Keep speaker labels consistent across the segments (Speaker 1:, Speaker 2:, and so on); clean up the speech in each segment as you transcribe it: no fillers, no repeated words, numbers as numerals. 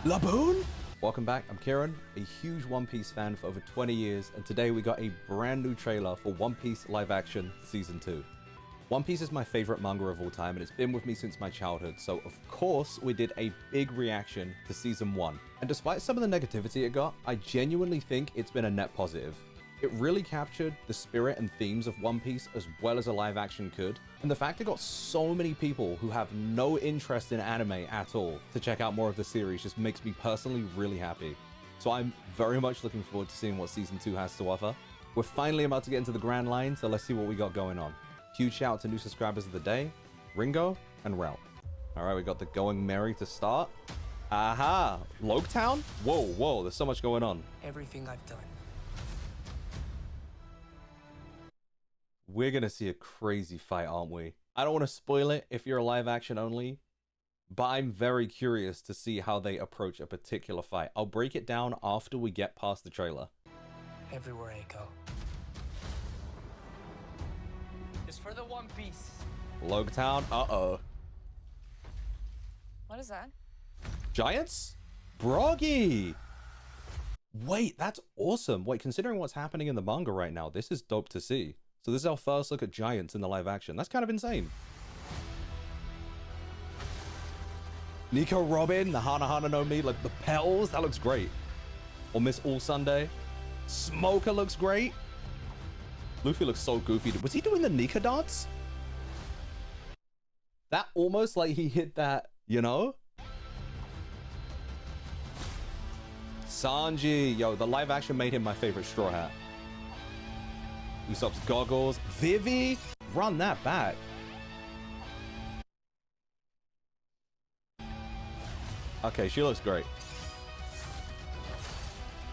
Speaker 1: Laboon? Welcome back, I'm Kieran, a huge One Piece fan for over 20 years, and today we got a brand new trailer for One Piece live action season 2. One Piece is my favorite manga of all time, and it's been with me since my childhood, so of course we did a big reaction to season 1. And despite some of the negativity it got, I genuinely think it's been a net positive. It really captured the spirit and themes of One Piece as well as a live action could, and the fact it got so many people who have no interest in anime at all to check out more of the series just makes me personally really happy. So I'm very much looking forward to seeing what season 2 has to offer. We're finally about to get into the grand line, so let's see what we got going on. Huge shout out to new subscribers of the day, Ringo and Rel. Alright, we got the Going Merry to start. Aha! Loketown? Whoa, there's so much going on.
Speaker 2: Everything I've done.
Speaker 1: We're gonna see a crazy fight, aren't we? I don't want to spoil it if you're a live action only, but I'm very curious to see how they approach a particular fight. I'll break it down after we get past the trailer.
Speaker 2: Everywhere I go. It's for the One Piece.
Speaker 1: Loketown? Uh-oh.
Speaker 3: What is that?
Speaker 1: Giants? Broggy! Wait, that's awesome. Wait, considering what's happening in the manga right now, this is dope to see. So this is our first look at Giants in the live action. That's kind of insane. Nico Robin, the Hana Hana no Mi, like the petals, that looks great. Or Miss All Sunday. Smoker looks great. Luffy looks so goofy. Was he doing the Nika dance? That almost like he hit that, you know? Sanji, yo, the live action made him my favorite Straw Hat. Usopp's goggles. Vivi, run that back. Okay, she looks great.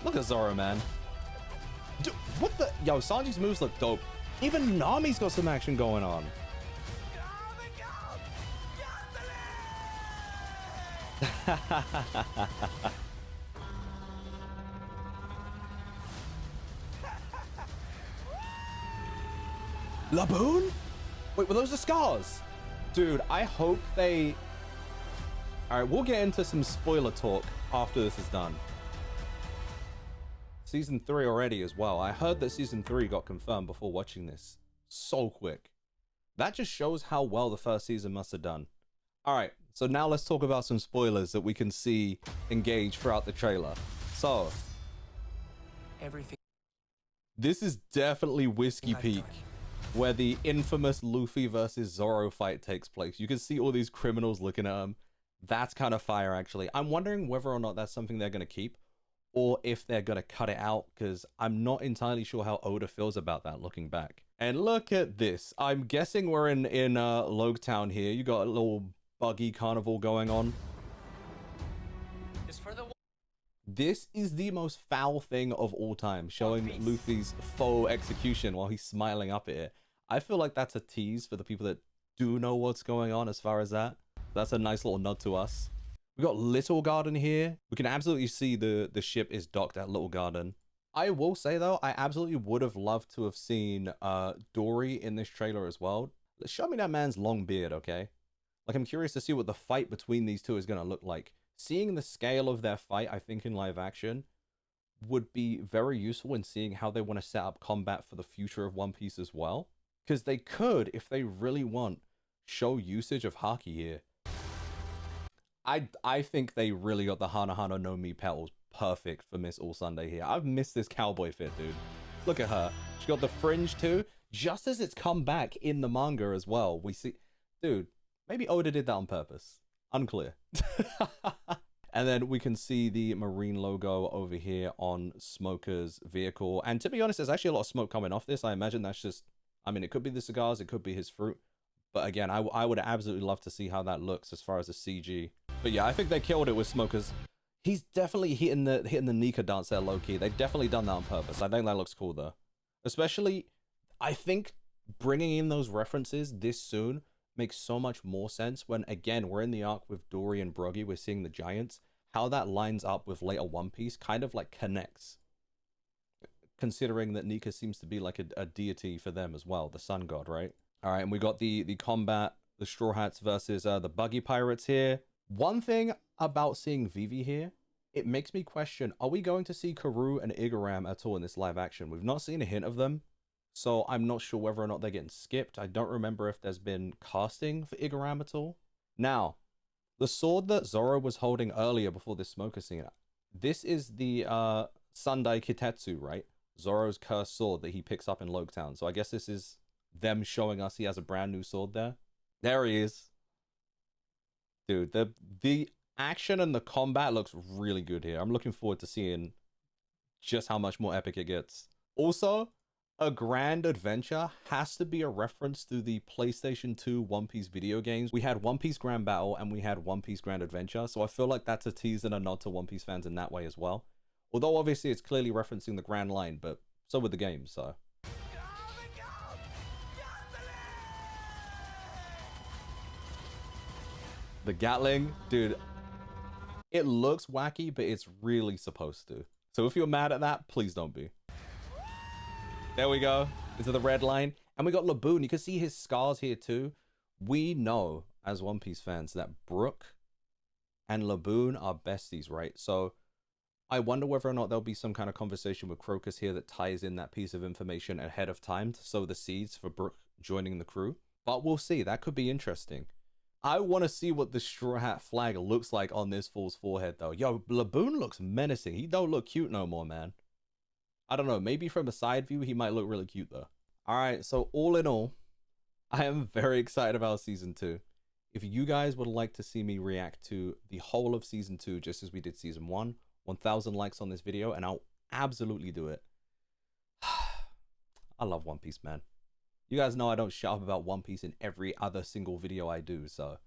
Speaker 1: Look at Zoro, man. Dude, what the? Yo, Sanji's moves look dope. Even Nami's got some action going on. Laboon? Wait, were those the scars? Dude, I hope they... Alright, we'll get into some spoiler talk after this is done. Season 3 already as well. I heard that Season 3 got confirmed before watching this. So quick. That just shows how well the first season must have done. Alright, so now let's talk about some spoilers that we can see engage throughout the trailer. So...
Speaker 2: Everything.
Speaker 1: This is definitely Whiskey
Speaker 2: I've
Speaker 1: Peak,
Speaker 2: done.
Speaker 1: where the infamous Luffy versus Zoro fight takes place. You can see all these criminals looking at him. That's kind of fire, actually. I'm wondering whether or not that's something they're going to keep, or if they're going to cut it out, because I'm not entirely sure how Oda feels about that looking back. And look at this. I'm guessing we're in Loketown here. You got a little buggy carnival going on.
Speaker 2: It's for the
Speaker 1: This is the most foul thing of all time, showing Luffy's faux execution while he's smiling up at it. I feel like that's a tease for the people that do know what's going on as far as that. That's a nice little nod to us. We got Little Garden here. We can absolutely see the ship is docked at Little Garden. I will say though, I absolutely would have loved to have seen Dory in this trailer as well. Show me that man's long beard, okay? Like, I'm curious to see what the fight between these two is going to look like. Seeing the scale of their fight, I think, in live action would be very useful in seeing how they want to set up combat for the future of One Piece as well. Because they could, if they really want, show usage of Haki here. I think they really got the Hana Hana no Mi petals perfect for Miss All Sunday here. I've missed this cowboy fit, dude. Look at her. She got the fringe too, just as it's come back in the manga as well. We see... Dude, maybe Oda did that on purpose. Unclear. And then we can see the marine logo over here on Smoker's vehicle. And to be honest, there's actually a lot of smoke coming off this. I imagine that's just... I mean, it could be the cigars, it could be his fruit. But again, I would absolutely love to see how that looks as far as the CG. But yeah, I think they killed it with Smoker's. He's definitely hitting the Nika dance there low-key. They've definitely done that on purpose. I think that looks cool though. Especially, I think bringing in those references this soon makes so much more sense when, again, we're in the arc with Dory and Broggy. We're seeing the Giants. How that lines up with later One Piece kind of like connects. Considering that Nika seems to be like a deity for them as well, the sun god, right? All right, and we got the combat, the Straw Hats versus the Buggy Pirates here. One thing about seeing Vivi here, it makes me question, are we going to see Karoo and Igaram at all in this live action? We've not seen a hint of them, so I'm not sure whether or not they're getting skipped. I don't remember if there's been casting for Igaram at all. Now, the sword that Zoro was holding earlier before this smoker scene, this is the Sundai Kitetsu, right? Zoro's cursed sword that he picks up in Loketown. So I guess this is them showing us he has a brand new sword there. There he is. Dude, the action and the combat looks really good here. I'm looking forward to seeing just how much more epic it gets. Also, a grand adventure has to be a reference to the PlayStation 2 One Piece video games. We had One Piece Grand Battle and we had One Piece Grand Adventure, so I feel like that's a tease and a nod to One Piece fans in that way as well. Although obviously it's clearly referencing the Grand Line, but so with the game, so. The Gatling, dude, it looks wacky, but it's really supposed to. So if you're mad at that, please don't be. There we go, into the red line. And we got Laboon. You can see his scars here too. We know, as One Piece fans, that Brook and Laboon are besties, right? So I wonder whether or not there'll be some kind of conversation with Crocus here that ties in that piece of information ahead of time to sow the seeds for Brook joining the crew. But we'll see. That could be interesting. I want to see what the Straw Hat flag looks like on this fool's forehead, though. Yo, Laboon looks menacing. He don't look cute no more, man. I don't know. Maybe from a side view, he might look really cute, though. All right, so all in all, I am very excited about Season 2. If you guys would like to see me react to the whole of Season 2, just as we did Season 1, 1,000 likes on this video, and I'll absolutely do it. I love One Piece, man. You guys know I don't shut up about One Piece in every other single video I do, so...